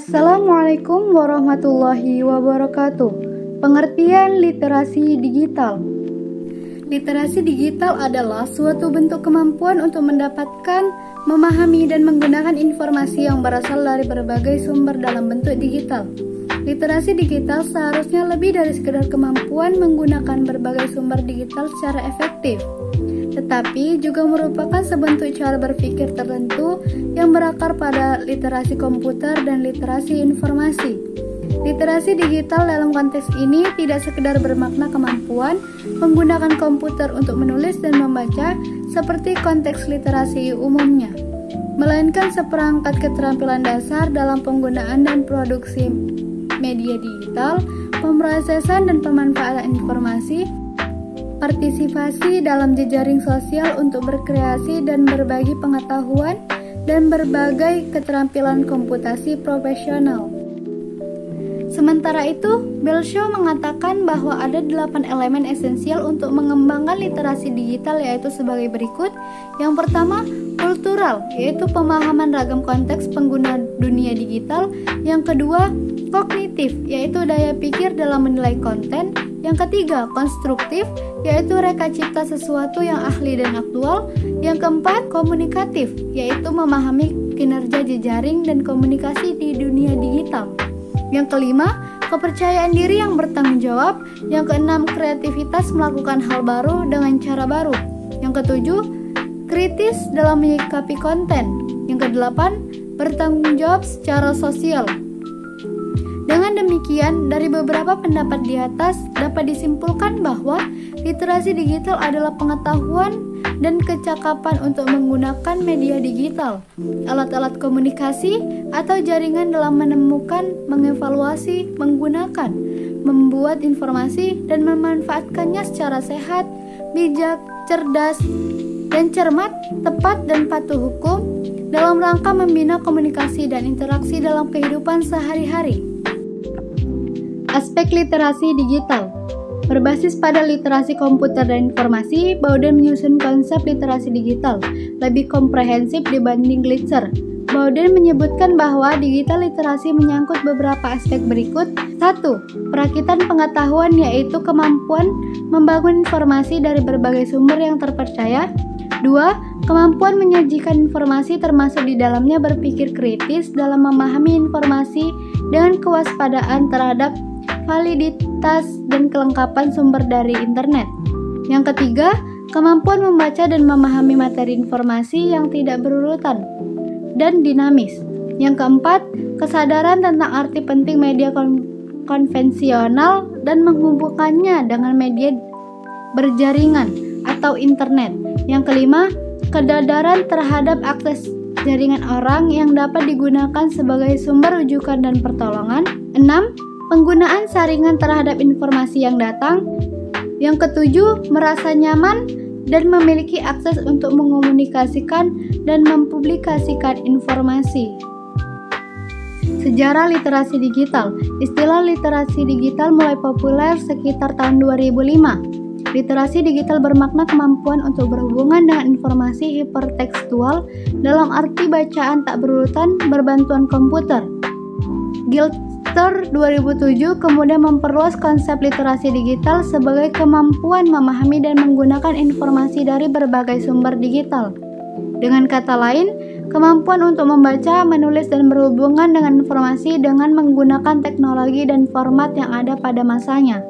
Assalamualaikum warahmatullahi wabarakatuh. Pengertian literasi digital. Literasi digital adalah suatu bentuk kemampuan untuk mendapatkan, memahami, dan menggunakan informasi yang berasal dari berbagai sumber dalam bentuk digital. Literasi digital seharusnya lebih dari sekedar kemampuan menggunakan berbagai sumber digital secara efektif, tetapi juga merupakan sebentuk cara berpikir tertentu yang berakar pada literasi komputer dan literasi informasi. Literasi digital dalam konteks ini tidak sekedar bermakna kemampuan menggunakan komputer untuk menulis dan membaca seperti konteks literasi umumnya, melainkan seperangkat keterampilan dasar dalam penggunaan dan produksi media digital, pemrosesan dan pemanfaatan informasi, partisipasi dalam jejaring sosial untuk berkreasi dan berbagi pengetahuan, dan berbagai keterampilan komputasi profesional. Sementara itu, Belshaw mengatakan bahwa ada 8 elemen esensial untuk mengembangkan literasi digital, yaitu sebagai berikut. Yang pertama, kultural, yaitu pemahaman ragam konteks pengguna dunia digital. Yang kedua, kognitif, yaitu daya pikir dalam menilai konten. Yang ketiga, konstruktif, yaitu reka cipta sesuatu yang ahli dan aktual. Yang keempat, komunikatif, yaitu memahami kinerja jejaring dan komunikasi di dunia digital. Yang kelima, kepercayaan diri yang bertanggung jawab. Yang keenam, kreativitas melakukan hal baru dengan cara baru. Yang ketujuh, kritis dalam menyikapi konten. Yang kedelapan, bertanggung jawab secara sosial. Dengan demikian, dari beberapa pendapat di atas dapat disimpulkan bahwa literasi digital adalah pengetahuan dan kecakapan untuk menggunakan media digital, alat-alat komunikasi, atau jaringan dalam menemukan, mengevaluasi, menggunakan, membuat informasi, dan memanfaatkannya secara sehat, bijak, cerdas, dan cermat, tepat dan patuh hukum, dalam rangka membina komunikasi dan interaksi dalam kehidupan sehari-hari. Aspek literasi digital. Berbasis pada literasi komputer dan informasi, Bowden menyusun konsep literasi digital lebih komprehensif dibanding Glitzer. Bowden menyebutkan bahwa digital literasi menyangkut beberapa aspek berikut. 1. Perakitan pengetahuan, yaitu kemampuan membangun informasi dari berbagai sumber yang terpercaya. 2. Kemampuan menyajikan informasi, termasuk di dalamnya berpikir kritis dalam memahami informasi dengan kewaspadaan terhadap validitas dan kelengkapan sumber dari internet. Yang ketiga, kemampuan membaca dan memahami materi informasi yang tidak berurutan dan dinamis. Yang keempat, kesadaran tentang arti penting media konvensional dan menghubungkannya dengan media berjaringan atau internet. Yang kelima, kesadaran terhadap akses jaringan orang yang dapat digunakan sebagai sumber rujukan dan pertolongan. 6. Penggunaan saringan terhadap informasi yang datang. Yang ketujuh, merasa nyaman dan memiliki akses untuk mengomunikasikan dan mempublikasikan informasi. Sejarah literasi digital. Istilah literasi digital mulai populer sekitar tahun 2005. Literasi digital bermakna kemampuan untuk berhubungan dengan informasi hipertekstual dalam arti bacaan tak berurutan berbantuan komputer. Gilster 2007 kemudian memperluas konsep literasi digital sebagai kemampuan memahami dan menggunakan informasi dari berbagai sumber digital. Dengan kata lain, kemampuan untuk membaca, menulis, dan berhubungan dengan informasi dengan menggunakan teknologi dan format yang ada pada masanya.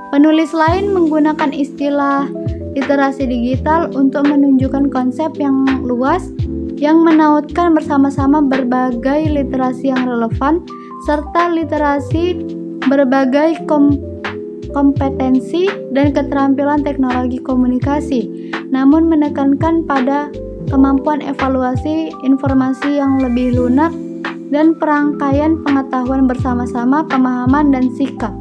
Penulis lain menggunakan istilah literasi digital untuk menunjukkan konsep yang luas yang menautkan bersama-sama berbagai literasi yang relevan serta literasi berbagai kompetensi dan keterampilan teknologi komunikasi, namun menekankan pada kemampuan evaluasi informasi yang lebih lunak dan perangkaian pengetahuan bersama-sama, pemahaman, dan sikap.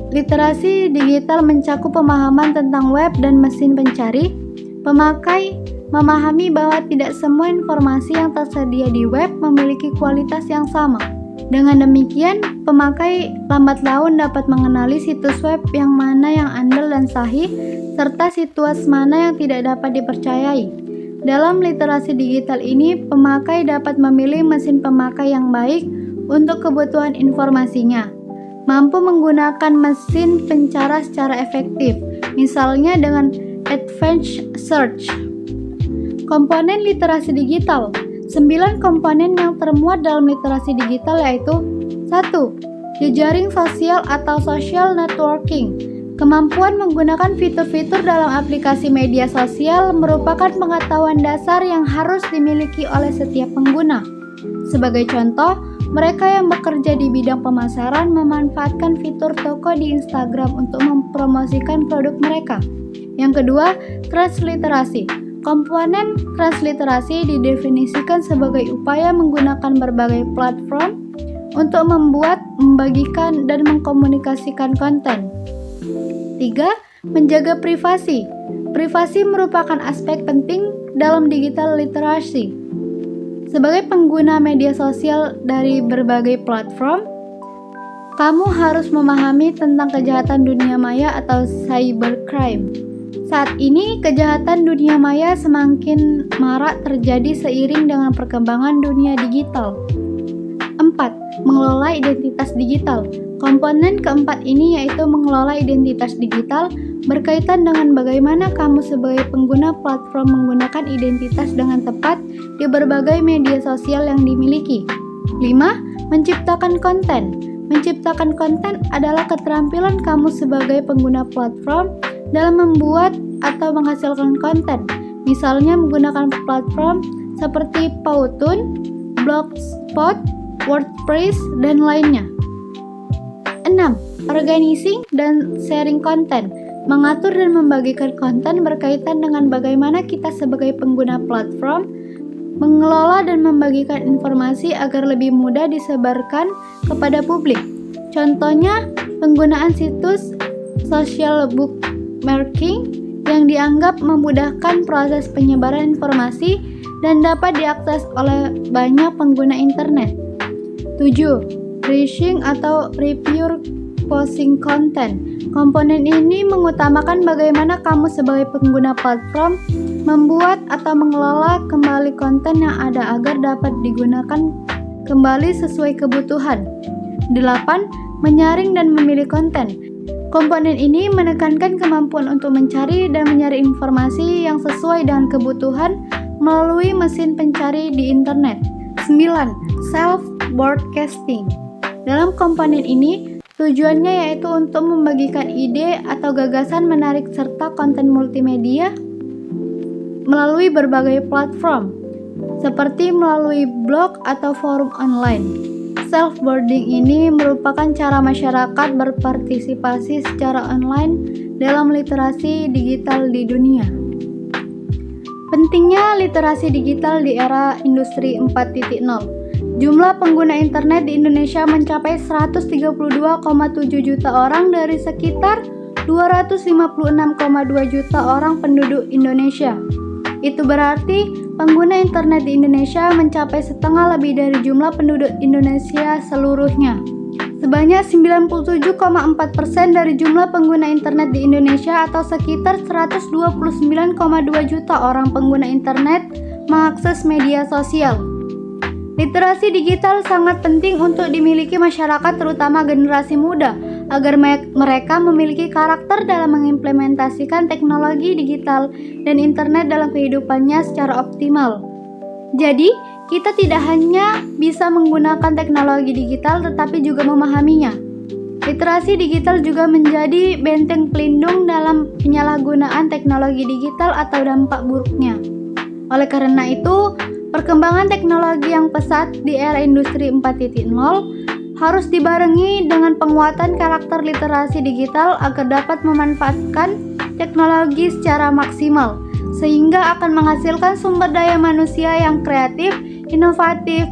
Literasi digital mencakup pemahaman tentang web dan mesin pencari. Pemakai memahami bahwa tidak semua informasi yang tersedia di web memiliki kualitas yang sama. Dengan demikian, pemakai lambat laun dapat mengenali situs web yang mana yang andal dan sahih, serta situs mana yang tidak dapat dipercayai. Dalam literasi digital ini, pemakai dapat memilih mesin pemakai yang baik untuk kebutuhan informasinya. Mampu menggunakan mesin pencara secara efektif, misalnya dengan advanced search. Komponen literasi digital. 9 komponen yang termuat dalam literasi digital yaitu 1. Jejaring sosial atau social networking. Kemampuan menggunakan fitur-fitur dalam aplikasi media sosial merupakan pengetahuan dasar yang harus dimiliki oleh setiap pengguna. Sebagai contoh, mereka yang bekerja di bidang pemasaran memanfaatkan fitur toko di Instagram untuk mempromosikan produk mereka. Yang kedua, transliterasi. Komponen transliterasi didefinisikan sebagai upaya menggunakan berbagai platform untuk membuat, membagikan, dan mengkomunikasikan konten. 3. Menjaga privasi. Privasi merupakan aspek penting dalam digital literasi. Sebagai pengguna media sosial dari berbagai platform, kamu harus memahami tentang kejahatan dunia maya atau cybercrime. Saat ini, kejahatan dunia maya semakin marak terjadi seiring dengan perkembangan dunia digital. 4. Mengelola identitas digital. Komponen keempat ini yaitu mengelola identitas digital berkaitan dengan bagaimana kamu sebagai pengguna platform menggunakan identitas dengan tepat di berbagai media sosial yang dimiliki. 5. Menciptakan konten. Menciptakan konten adalah keterampilan kamu sebagai pengguna platform dalam membuat atau menghasilkan konten, misalnya menggunakan platform seperti Powtoon, Blogspot, WordPress, dan lainnya. 6. Organizing dan sharing konten. Mengatur dan membagikan konten berkaitan dengan bagaimana kita sebagai pengguna platform mengelola dan membagikan informasi agar lebih mudah disebarkan kepada publik. Contohnya, penggunaan situs social bookmarking yang dianggap memudahkan proses penyebaran informasi dan dapat diakses oleh banyak pengguna internet. 7. Phishing atau review posting content. Komponen ini mengutamakan bagaimana kamu sebagai pengguna platform membuat atau mengelola kembali konten yang ada agar dapat digunakan kembali sesuai kebutuhan. 8. Menyaring dan memilih konten. Komponen ini menekankan kemampuan untuk mencari dan menyaring informasi yang sesuai dengan kebutuhan melalui mesin pencari di internet. 9. Self-broadcasting. Dalam komponen ini, tujuannya yaitu untuk membagikan ide atau gagasan menarik serta konten multimedia melalui berbagai platform, seperti melalui blog atau forum online. Self-boarding ini merupakan cara masyarakat berpartisipasi secara online dalam literasi digital di dunia. Pentingnya literasi digital di era industri 4.0. Jumlah pengguna internet di Indonesia mencapai 132,7 juta orang dari sekitar 256,2 juta orang penduduk Indonesia. Itu berarti pengguna internet di Indonesia mencapai setengah lebih dari jumlah penduduk Indonesia seluruhnya. Sebanyak 97,4% dari jumlah pengguna internet di Indonesia atau sekitar 129,2 juta orang pengguna internet mengakses media sosial. Literasi digital sangat penting untuk dimiliki masyarakat terutama generasi muda agar mereka memiliki karakter dalam mengimplementasikan teknologi digital dan internet dalam kehidupannya secara optimal. Jadi, kita tidak hanya bisa menggunakan teknologi digital tetapi juga memahaminya. Literasi digital juga menjadi benteng pelindung dalam penyalahgunaan teknologi digital atau dampak buruknya. Oleh karena itu, perkembangan teknologi yang pesat di era industri 4.0 harus dibarengi dengan penguatan karakter literasi digital agar dapat memanfaatkan teknologi secara maksimal, sehingga akan menghasilkan sumber daya manusia yang kreatif, inovatif,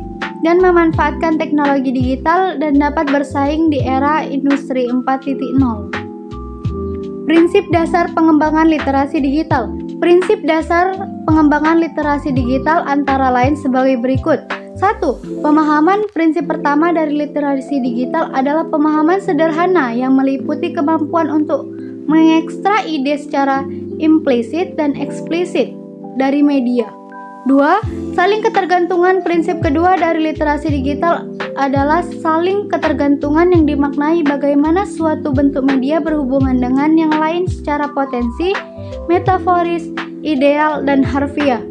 dan memanfaatkan teknologi digital dan dapat bersaing di era industri 4.0. Prinsip dasar pengembangan literasi digital. Prinsip dasar pengembangan literasi digital antara lain sebagai berikut. 1. Pemahaman. Prinsip pertama dari literasi digital adalah pemahaman sederhana yang meliputi kemampuan untuk mengekstrak ide secara implisit dan eksplisit dari media. 2. Saling ketergantungan. Prinsip kedua dari literasi digital adalah saling ketergantungan yang dimaknai bagaimana suatu bentuk media berhubungan dengan yang lain secara potensi, metaforis, ideal, dan harfiah.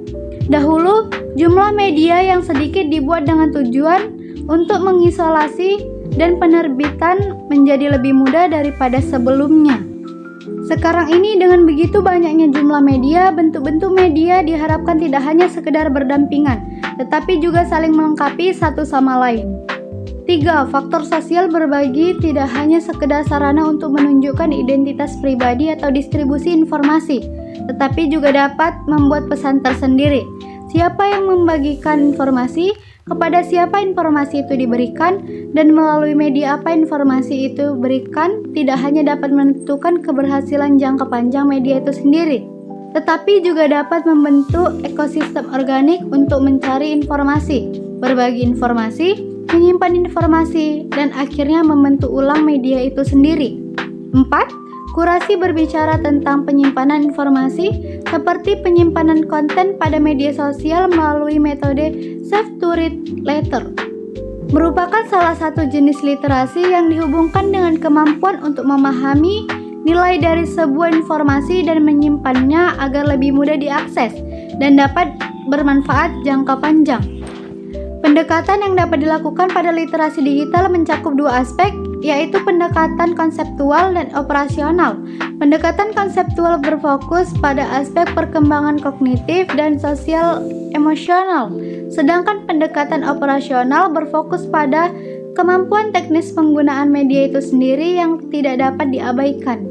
Dahulu, jumlah media yang sedikit dibuat dengan tujuan untuk mengisolasi dan penerbitan menjadi lebih mudah daripada sebelumnya. Sekarang ini dengan begitu banyaknya jumlah media, bentuk-bentuk media diharapkan tidak hanya sekedar berdampingan, tetapi juga saling melengkapi satu sama lain. 3. Faktor sosial berbagi tidak hanya sekedar sarana untuk menunjukkan identitas pribadi atau distribusi informasi, tetapi juga dapat membuat pesan tersendiri. Siapa yang membagikan informasi, kepada siapa informasi itu diberikan, dan melalui media apa informasi itu berikan tidak hanya dapat menentukan keberhasilan jangka panjang media itu sendiri, tetapi juga dapat membentuk ekosistem organik untuk mencari informasi, berbagi informasi, menyimpan informasi, dan akhirnya membentuk ulang media itu sendiri. 4. Kurasi berbicara tentang penyimpanan informasi seperti penyimpanan konten pada media sosial melalui metode save-to-read later. Merupakan salah satu jenis literasi yang dihubungkan dengan kemampuan untuk memahami nilai dari sebuah informasi dan menyimpannya agar lebih mudah diakses dan dapat bermanfaat jangka panjang. Pendekatan yang dapat dilakukan pada literasi digital mencakup dua aspek, yaitu pendekatan konseptual dan operasional. Pendekatan konseptual berfokus pada aspek perkembangan kognitif dan sosial emosional, sedangkan pendekatan operasional berfokus pada kemampuan teknis penggunaan media itu sendiri yang tidak dapat diabaikan.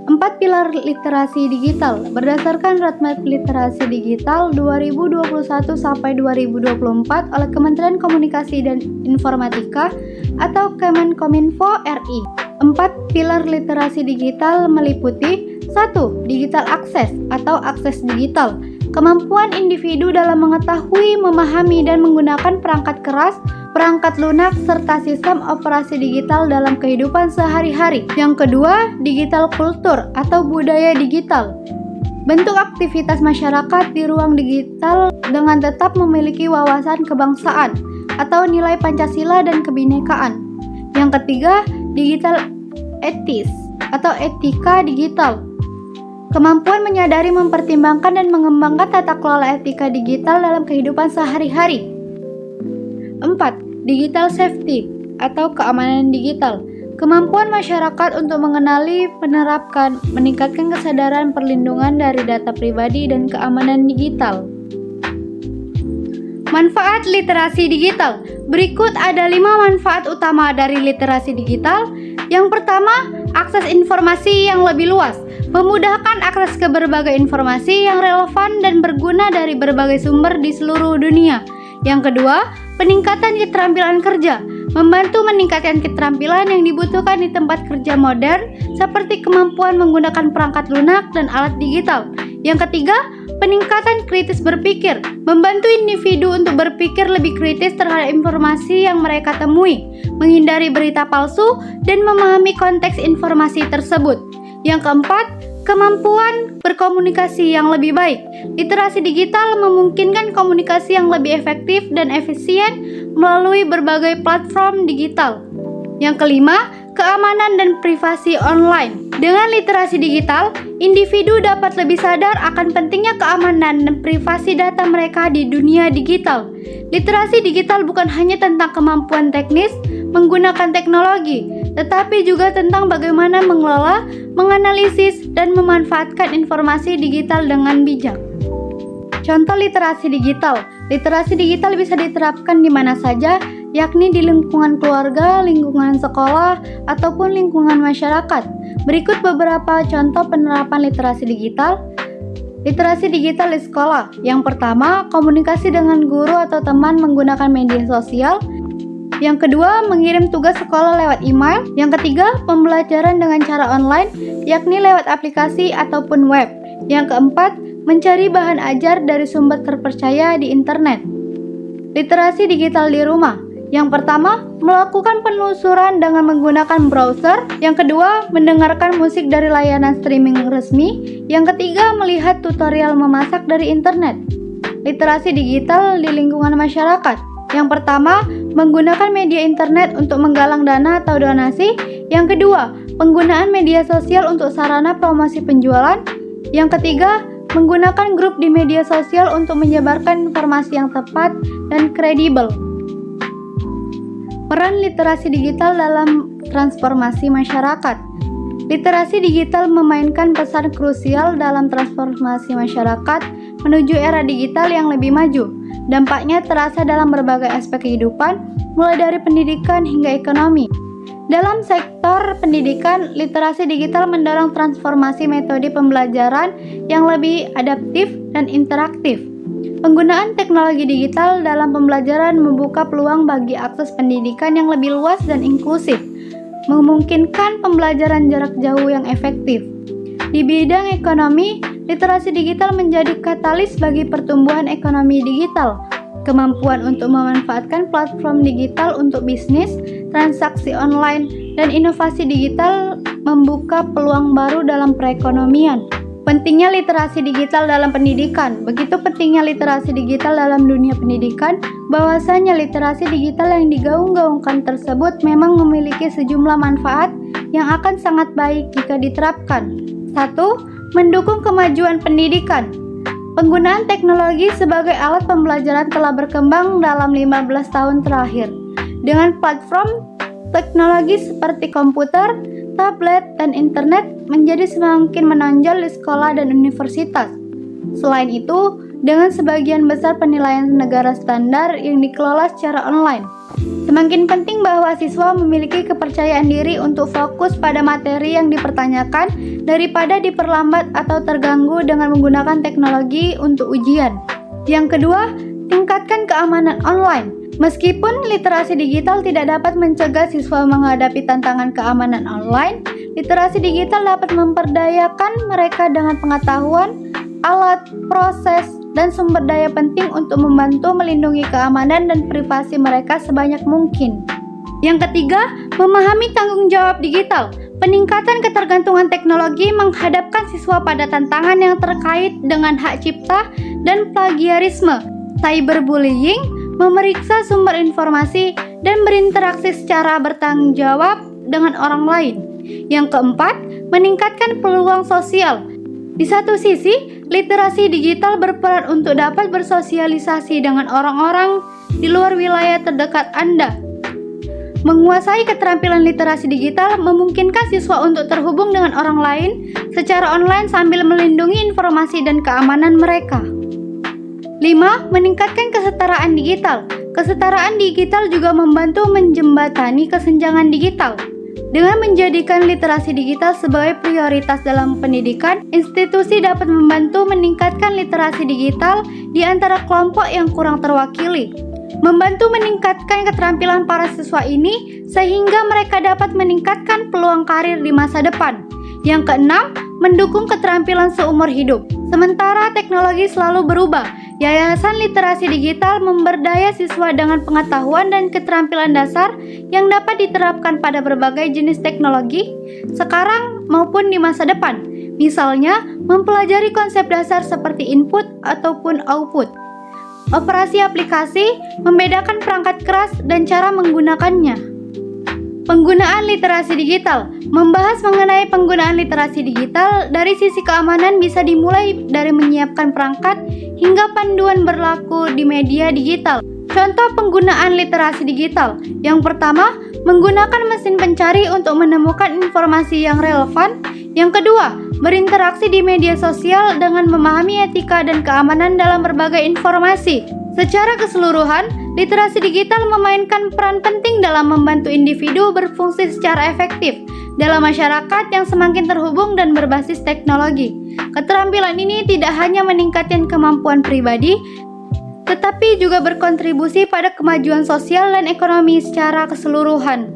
4 pilar literasi digital berdasarkan Roadmap Literasi Digital 2021-2024 oleh Kementerian Komunikasi dan Informatika atau Kemenkominfo RI. 4 pilar literasi digital meliputi 1. Digital akses atau akses digital. Kemampuan individu dalam mengetahui, memahami, dan menggunakan perangkat keras, perangkat lunak, serta sistem operasi digital dalam kehidupan sehari-hari. Yang kedua, digital kultur atau budaya digital. Bentuk aktivitas masyarakat di ruang digital dengan tetap memiliki wawasan kebangsaan atau nilai Pancasila dan kebinekaan. Yang ketiga, digital etis atau etika digital. Kemampuan menyadari, mempertimbangkan, dan mengembangkan tata kelola etika digital dalam kehidupan sehari-hari. 4. Digital safety atau keamanan digital. Kemampuan masyarakat untuk mengenali, menerapkan, meningkatkan kesadaran perlindungan dari data pribadi dan keamanan digital. Manfaat literasi digital. Berikut ada 5 manfaat utama dari literasi digital. Yang pertama, akses informasi yang lebih luas. Memudahkan akses ke berbagai informasi yang relevan dan berguna dari berbagai sumber di seluruh dunia. Yang kedua, peningkatan keterampilan kerja. Membantu meningkatkan keterampilan yang dibutuhkan di tempat kerja modern seperti kemampuan menggunakan perangkat lunak dan alat digital. Yang ketiga, peningkatan kritis berpikir. Membantu individu untuk berpikir lebih kritis terhadap informasi yang mereka temui, menghindari berita palsu, dan memahami konteks informasi tersebut. Yang keempat, kemampuan berkomunikasi yang lebih baik. Literasi digital memungkinkan komunikasi yang lebih efektif dan efisien melalui berbagai platform digital. Yang kelima, keamanan dan privasi online. Dengan literasi digital, individu dapat lebih sadar akan pentingnya keamanan dan privasi data mereka di dunia digital. Literasi digital bukan hanya tentang kemampuan teknis menggunakan teknologi, tetapi juga tentang bagaimana mengelola, menganalisis, dan memanfaatkan informasi digital dengan bijak. Contoh literasi digital. Literasi digital bisa diterapkan di mana saja, yakni di lingkungan keluarga, lingkungan sekolah, ataupun lingkungan masyarakat. Berikut beberapa contoh penerapan literasi digital. Literasi digital di sekolah. Yang pertama, komunikasi dengan guru atau teman menggunakan media sosial. Yang kedua, mengirim tugas sekolah lewat email. Yang ketiga, pembelajaran dengan cara online, yakni lewat aplikasi ataupun web. Yang keempat, mencari bahan ajar dari sumber terpercaya di internet. Literasi digital di rumah. Yang pertama, melakukan penelusuran dengan menggunakan browser. Yang kedua, mendengarkan musik dari layanan streaming resmi. Yang ketiga, melihat tutorial memasak dari internet. Literasi digital di lingkungan masyarakat. Yang pertama, menggunakan media internet untuk menggalang dana atau donasi. Yang kedua, penggunaan media sosial untuk sarana promosi penjualan. Yang ketiga, menggunakan grup di media sosial untuk menyebarkan informasi yang tepat dan kredibel. Peran literasi digital dalam transformasi masyarakat. Literasi digital memainkan peran krusial dalam transformasi masyarakat menuju era digital yang lebih maju. Dampaknya terasa dalam berbagai aspek kehidupan, mulai dari pendidikan hingga ekonomi. Dalam sektor pendidikan, literasi digital mendorong transformasi metode pembelajaran yang lebih adaptif dan interaktif. Penggunaan teknologi digital dalam pembelajaran membuka peluang bagi akses pendidikan yang lebih luas dan inklusif, memungkinkan pembelajaran jarak jauh yang efektif. Di bidang ekonomi, literasi digital menjadi katalis bagi pertumbuhan ekonomi digital. Kemampuan untuk memanfaatkan platform digital untuk bisnis, transaksi online, dan inovasi digital membuka peluang baru dalam perekonomian. Pentingnya literasi digital dalam pendidikan. Begitu pentingnya literasi digital dalam dunia pendidikan, bahwasanya literasi digital yang digaung-gaungkan tersebut memang memiliki sejumlah manfaat yang akan sangat baik jika diterapkan. 1. Mendukung kemajuan pendidikan. Penggunaan teknologi sebagai alat pembelajaran telah berkembang dalam 15 tahun terakhir. Dengan platform teknologi seperti komputer, tablet, dan internet menjadi semakin menonjol di sekolah dan universitas. Selain itu, dengan sebagian besar penilaian negara standar yang dikelola secara online, semakin penting bahwa siswa memiliki kepercayaan diri untuk fokus pada materi yang dipertanyakan daripada diperlambat atau terganggu dengan menggunakan teknologi untuk ujian. Yang kedua, tingkatkan keamanan online. Meskipun literasi digital tidak dapat mencegah siswa menghadapi tantangan keamanan online, literasi digital dapat memperdayakan mereka dengan pengetahuan, alat, proses, dan sumber daya penting untuk membantu melindungi keamanan dan privasi mereka sebanyak mungkin. Yang ketiga, memahami tanggung jawab digital. Peningkatan ketergantungan teknologi menghadapkan siswa pada tantangan yang terkait dengan hak cipta dan plagiarisme, cyberbullying, memeriksa sumber informasi, dan berinteraksi secara bertanggung jawab dengan orang lain. Yang keempat, meningkatkan peluang sosial. Di satu sisi, literasi digital berperan untuk dapat bersosialisasi dengan orang-orang di luar wilayah terdekat Anda. Menguasai keterampilan literasi digital memungkinkan siswa untuk terhubung dengan orang lain secara online sambil melindungi informasi dan keamanan mereka. 5. Meningkatkan kesetaraan digital. Kesetaraan digital juga membantu menjembatani kesenjangan digital. Dengan menjadikan literasi digital sebagai prioritas dalam pendidikan, institusi dapat membantu meningkatkan literasi digital di antara kelompok yang kurang terwakili, membantu meningkatkan keterampilan para siswa ini sehingga mereka dapat meningkatkan peluang karir di masa depan. Yang keenam, mendukung keterampilan seumur hidup. Sementara teknologi selalu berubah, Yayasan Literasi Digital memberdaya siswa dengan pengetahuan dan keterampilan dasar yang dapat diterapkan pada berbagai jenis teknologi sekarang maupun di masa depan. Misalnya, mempelajari konsep dasar seperti input ataupun output, operasi aplikasi, membedakan perangkat keras dan cara menggunakannya. Penggunaan literasi digital. Membahas mengenai penggunaan literasi digital dari sisi keamanan bisa dimulai dari menyiapkan perangkat hingga panduan berlaku di media digital. Contoh penggunaan literasi digital. Yang pertama, menggunakan mesin pencari untuk menemukan informasi yang relevan. Yang kedua, berinteraksi di media sosial dengan memahami etika dan keamanan dalam berbagai informasi. Secara keseluruhan, literasi digital memainkan peran penting dalam membantu individu berfungsi secara efektif dalam masyarakat yang semakin terhubung dan berbasis teknologi. Keterampilan ini tidak hanya meningkatkan kemampuan pribadi, tetapi juga berkontribusi pada kemajuan sosial dan ekonomi secara keseluruhan.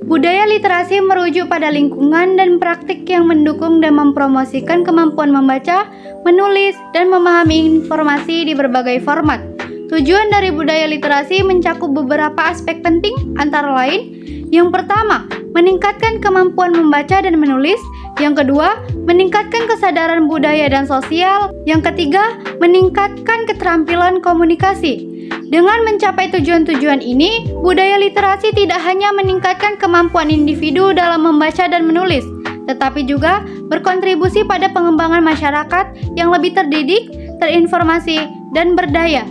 Budaya literasi merujuk pada lingkungan dan praktik yang mendukung dan mempromosikan kemampuan membaca, menulis, dan memahami informasi di berbagai format. Tujuan dari budaya literasi mencakup beberapa aspek penting, antara lain: yang pertama, meningkatkan kemampuan membaca dan menulis. Yang kedua, meningkatkan kesadaran budaya dan sosial. Yang ketiga, meningkatkan keterampilan komunikasi. Dengan mencapai tujuan-tujuan ini, budaya literasi tidak hanya meningkatkan kemampuan individu dalam membaca dan menulis, tetapi juga berkontribusi pada pengembangan masyarakat yang lebih terdidik, terinformasi, dan berdaya.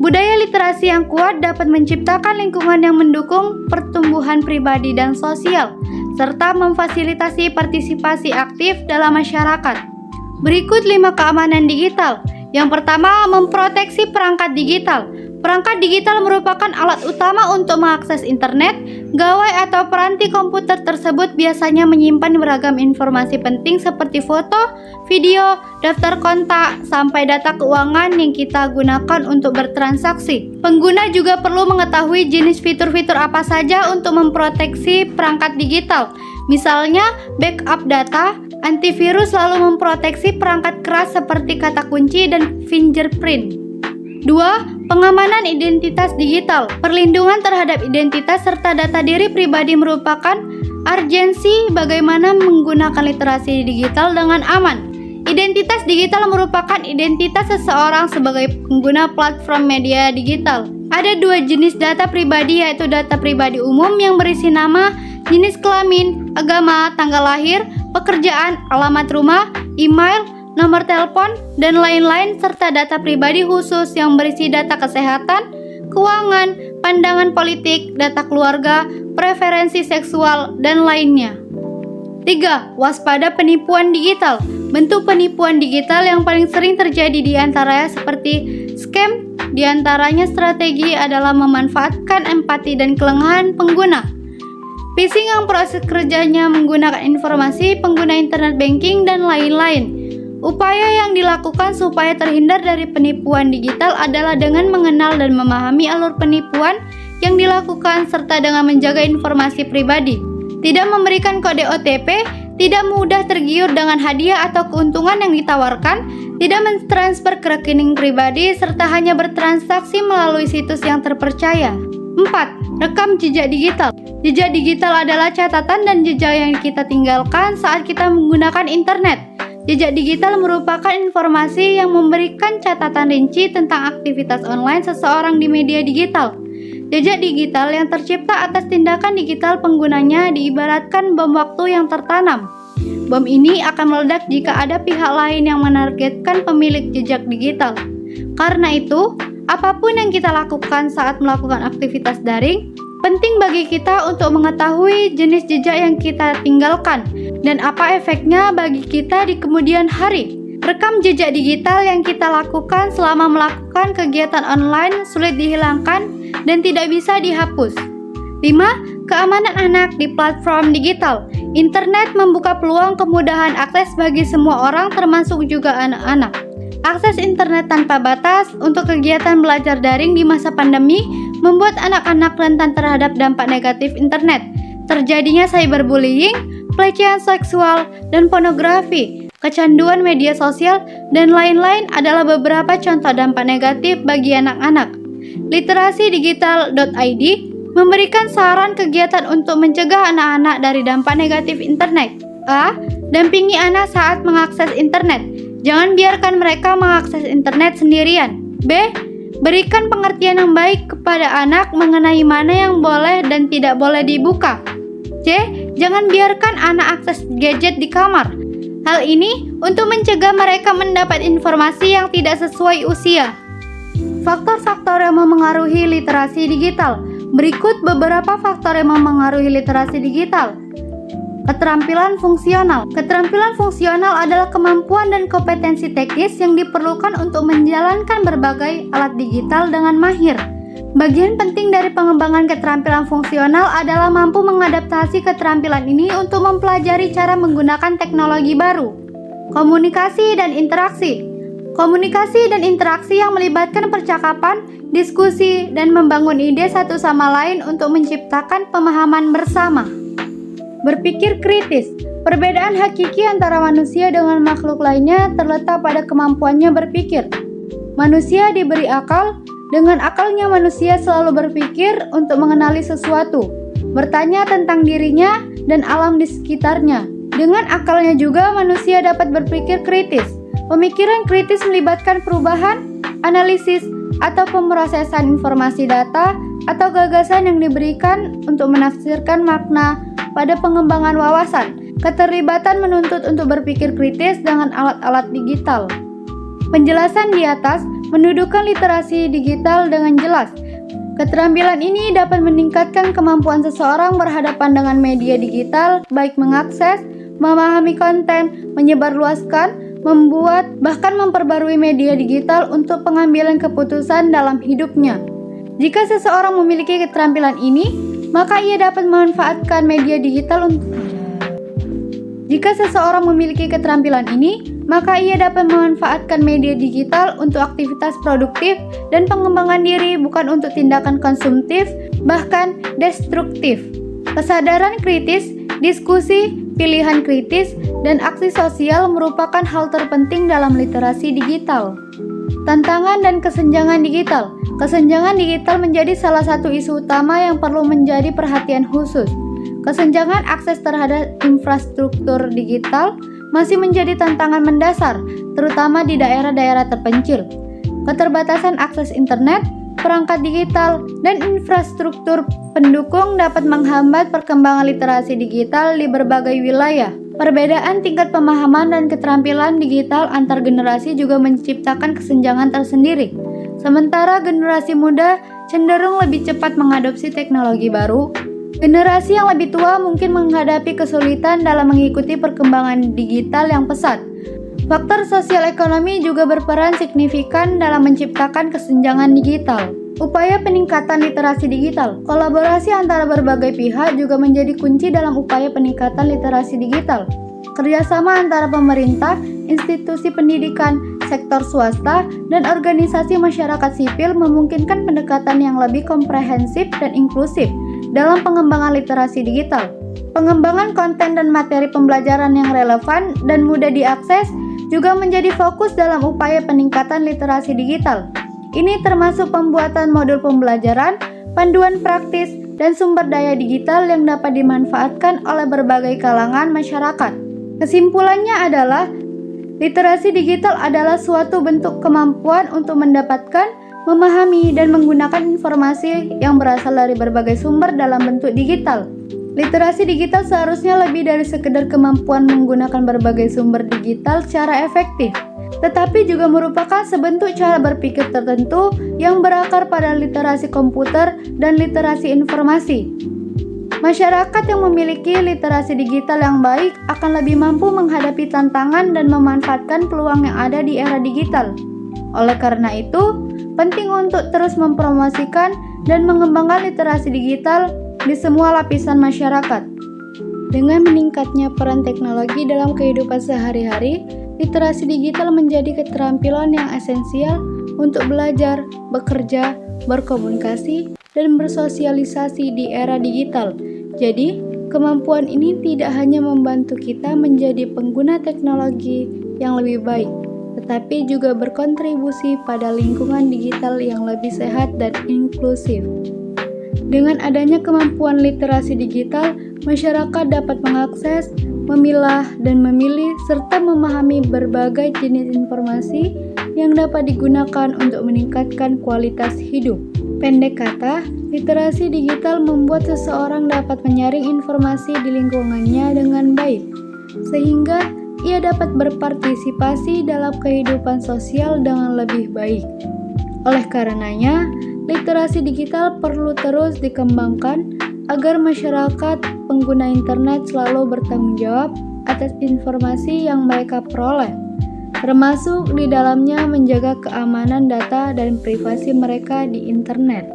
Budaya literasi yang kuat dapat menciptakan lingkungan yang mendukung pertumbuhan pribadi dan sosial, serta memfasilitasi partisipasi aktif dalam masyarakat. Berikut 5 keamanan digital. Yang pertama, memproteksi perangkat digital. Perangkat digital merupakan alat utama untuk mengakses internet. Gawai atau peranti komputer tersebut biasanya menyimpan beragam informasi penting seperti foto, video, daftar kontak, sampai data keuangan yang kita gunakan untuk bertransaksi. Pengguna juga perlu mengetahui jenis fitur-fitur apa saja untuk memproteksi perangkat digital. Misalnya, backup data, antivirus lalu memproteksi perangkat keras seperti kata kunci dan fingerprint. 2. Pengamanan identitas digital. Perlindungan terhadap identitas serta data diri pribadi merupakan urgensi bagaimana menggunakan literasi digital dengan aman. Identitas digital merupakan identitas seseorang sebagai pengguna platform media digital. Ada 2 jenis data pribadi, yaitu data pribadi umum yang berisi nama, jenis kelamin, agama, tanggal lahir, pekerjaan, alamat rumah, email, nomor telepon, dan lain-lain, serta data pribadi khusus yang berisi data kesehatan, keuangan, pandangan politik, data keluarga, preferensi seksual, dan lainnya. 3. Waspada penipuan digital. Bentuk penipuan digital yang paling sering terjadi di antaranya seperti scam, di antaranya strategi adalah memanfaatkan empati dan kelengahan pengguna. Phishing yang proses kerjanya menggunakan informasi pengguna internet banking dan lain-lain. Upaya yang dilakukan supaya terhindar dari penipuan digital adalah dengan mengenal dan memahami alur penipuan yang dilakukan serta dengan menjaga informasi pribadi. Tidak memberikan kode OTP, tidak mudah tergiur dengan hadiah atau keuntungan yang ditawarkan, tidak mentransfer ke rekening pribadi, serta hanya bertransaksi melalui situs yang terpercaya. 4. Rekam jejak digital. Jejak digital adalah catatan dan jejak yang kita tinggalkan saat kita menggunakan internet. Jejak digital merupakan informasi yang memberikan catatan rinci tentang aktivitas online seseorang di media digital. Jejak digital yang tercipta atas tindakan digital penggunanya diibaratkan bom waktu yang tertanam. Bom ini akan meledak jika ada pihak lain yang menargetkan pemilik jejak digital. Karena itu, apapun yang kita lakukan saat melakukan aktivitas daring, penting bagi kita untuk mengetahui jenis jejak yang kita tinggalkan dan apa efeknya bagi kita di kemudian hari. Rekam jejak digital yang kita lakukan selama melakukan kegiatan online sulit dihilangkan dan tidak bisa dihapus. 5. Keamanan anak di platform digital. Internet membuka peluang kemudahan akses bagi semua orang termasuk juga anak-anak. Akses internet tanpa batas untuk kegiatan belajar daring di masa pandemi membuat anak-anak rentan terhadap dampak negatif internet. Terjadinya cyberbullying, pelecehan seksual, dan pornografi, kecanduan media sosial, dan lain-lain adalah beberapa contoh dampak negatif bagi anak-anak. Literasidigital.id memberikan saran kegiatan untuk mencegah anak-anak dari dampak negatif internet. A. Dampingi anak saat mengakses internet. Jangan biarkan mereka mengakses internet sendirian. B. Berikan pengertian yang baik kepada anak mengenai mana yang boleh dan tidak boleh dibuka. C. Jangan biarkan anak akses gadget di kamar. Hal ini untuk mencegah mereka mendapat informasi yang tidak sesuai usia. Faktor-faktor yang memengaruhi literasi digital. Berikut beberapa faktor yang memengaruhi literasi digital. Keterampilan fungsional. Keterampilan fungsional adalah kemampuan dan kompetensi teknis yang diperlukan untuk menjalankan berbagai alat digital dengan mahir. Bagian penting dari pengembangan keterampilan fungsional adalah mampu mengadaptasi keterampilan ini untuk mempelajari cara menggunakan teknologi baru. Komunikasi dan interaksi. Komunikasi dan interaksi yang melibatkan percakapan, diskusi, dan membangun ide satu sama lain untuk menciptakan pemahaman bersama. Berpikir kritis. Perbedaan hakiki antara manusia dengan makhluk lainnya terletak pada kemampuannya berpikir. Manusia diberi akal. Dengan akalnya manusia selalu berpikir untuk mengenali sesuatu, bertanya tentang dirinya dan alam di sekitarnya. Dengan akalnya juga manusia dapat berpikir kritis. Pemikiran kritis melibatkan perubahan, analisis, atau pemrosesan informasi data atau gagasan yang diberikan untuk menafsirkan makna pada pengembangan wawasan. Keterlibatan menuntut untuk berpikir kritis dengan alat-alat digital. Penjelasan di atas mendudukan literasi digital dengan jelas. Keterampilan ini dapat meningkatkan kemampuan seseorang berhadapan dengan media digital, baik mengakses, memahami konten, menyebarluaskan, membuat, bahkan memperbarui media digital untuk pengambilan keputusan dalam hidupnya. Jika seseorang memiliki keterampilan ini, maka ia dapat memanfaatkan media digital untuk aktivitas produktif dan pengembangan diri, bukan untuk tindakan konsumtif, bahkan destruktif. Kesadaran kritis, diskusi, pilihan kritis, dan aksi sosial merupakan hal terpenting dalam literasi digital. Tantangan dan kesenjangan digital. Kesenjangan digital menjadi salah satu isu utama yang perlu menjadi perhatian khusus. Kesenjangan akses terhadap infrastruktur digital masih menjadi tantangan mendasar, terutama di daerah-daerah terpencil. Keterbatasan akses internet, perangkat digital, dan infrastruktur pendukung dapat menghambat perkembangan literasi digital di berbagai wilayah. Perbedaan tingkat pemahaman dan keterampilan digital antar generasi juga menciptakan kesenjangan tersendiri. Sementara generasi muda cenderung lebih cepat mengadopsi teknologi baru, generasi yang lebih tua mungkin menghadapi kesulitan dalam mengikuti perkembangan digital yang pesat. Faktor sosial ekonomi juga berperan signifikan dalam menciptakan kesenjangan digital. Upaya peningkatan literasi digital. Kolaborasi antara berbagai pihak juga menjadi kunci dalam upaya peningkatan literasi digital. Kerjasama antara pemerintah, institusi pendidikan, sektor swasta, dan organisasi masyarakat sipil memungkinkan pendekatan yang lebih komprehensif dan inklusif dalam pengembangan literasi digital. Pengembangan konten dan materi pembelajaran yang relevan dan mudah diakses juga menjadi fokus dalam upaya peningkatan literasi digital. Ini termasuk pembuatan modul pembelajaran, panduan praktis, dan sumber daya digital yang dapat dimanfaatkan oleh berbagai kalangan masyarakat. Kesimpulannya adalah, literasi digital adalah suatu bentuk kemampuan untuk mendapatkan, memahami, dan menggunakan informasi yang berasal dari berbagai sumber dalam bentuk digital. Literasi digital seharusnya lebih dari sekedar kemampuan menggunakan berbagai sumber digital secara efektif, tetapi juga merupakan sebentuk cara berpikir tertentu yang berakar pada literasi komputer dan literasi informasi. Masyarakat yang memiliki literasi digital yang baik akan lebih mampu menghadapi tantangan dan memanfaatkan peluang yang ada di era digital. Oleh karena itu, penting untuk terus mempromosikan dan mengembangkan literasi digital di semua lapisan masyarakat. Dengan meningkatnya peran teknologi dalam kehidupan sehari-hari, literasi digital menjadi keterampilan yang esensial untuk belajar, bekerja, berkomunikasi, dan bersosialisasi di era digital. Jadi, kemampuan ini tidak hanya membantu kita menjadi pengguna teknologi yang lebih baik, tetapi juga berkontribusi pada lingkungan digital yang lebih sehat dan inklusif. Dengan adanya kemampuan literasi digital, masyarakat dapat mengakses, memilah, dan memilih, serta memahami berbagai jenis informasi yang dapat digunakan untuk meningkatkan kualitas hidup. Pendek kata, literasi digital membuat seseorang dapat menyaring informasi di lingkungannya dengan baik, sehingga ia dapat berpartisipasi dalam kehidupan sosial dengan lebih baik. Oleh karenanya, literasi digital perlu terus dikembangkan agar masyarakat pengguna internet selalu bertanggung jawab atas informasi yang mereka peroleh, termasuk di dalamnya menjaga keamanan data dan privasi mereka di internet.